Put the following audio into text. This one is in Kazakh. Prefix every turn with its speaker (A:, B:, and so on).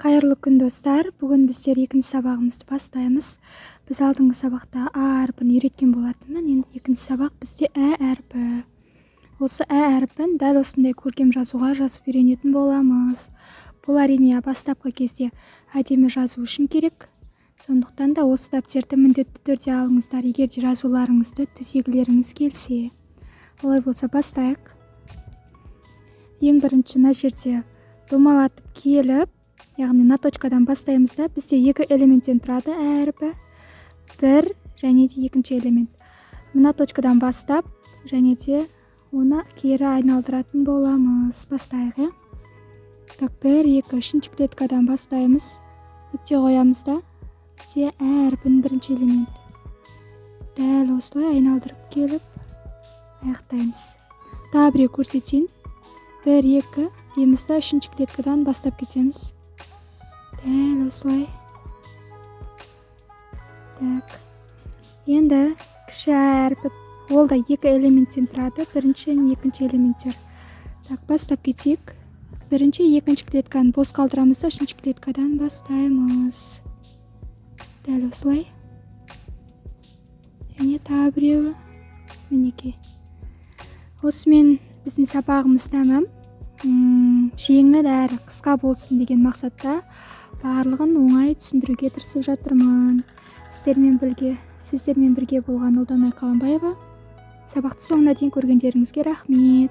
A: Қайырлы күн достар. Бүгін біздер екінші сабағымызды бастаймыз. Біз алдыңғы сабақта А әрпін үйреткен болатынмын. Енді екінші сабақ бізде Ә әрпі. Осы Ә әрпін дәл осындай көркем жазуға жазып үйренетін боламыз. Бұл әрине бастапқы кезде әдемі жазу үшін керек. Сондықтан да осы дәптерді міндетті түрде алыңыздар, егер де жазуларыңызды түзегілеріңіз келсе. Олай болса бастайық. Ең бірінші мына жерде домалатып келіп, яғни мына точкадан бастаймыз да, бізде екі элементтен тұрады Ә әрпі. Бір және де екінші элемент. Мына точкадан бастап, және де оны кері айналдыратын боламыз. Бастайық, Так, 1, 2, үшінші клеткадан бастаймыз. Нүкте қоямыз да, бізде Ә әрпінің бірінші элемент. Дәл осылай айналдырып келіп, аяқтаймыз. Тағы біреу көрсетейін. 1, 2 дейміз да, үшінші клеткадан бастап кетеміз. Дәл осылай. Так. Енді кіші Ә әрпі, ол да екі элементтен тұрады, бірінші және екінші элементтер. Так, бастап кетейік. Бірінші, екінші клетканы бос қалдырамыз да, үшінші клеткадан бастаймыз. Дәл осылай. Және тағы біреуі. Мінекей. Осымен біздің сабағымыз тәмам. Жеңіл әрі қысқа болсын деген мақсатта барлығын оңай түсіндіруге тырысып жатырмын. Сіздермен бірге болған Ұлданай Қаламбаева. Сабақты соңына дейін көргендеріңізге рахмет.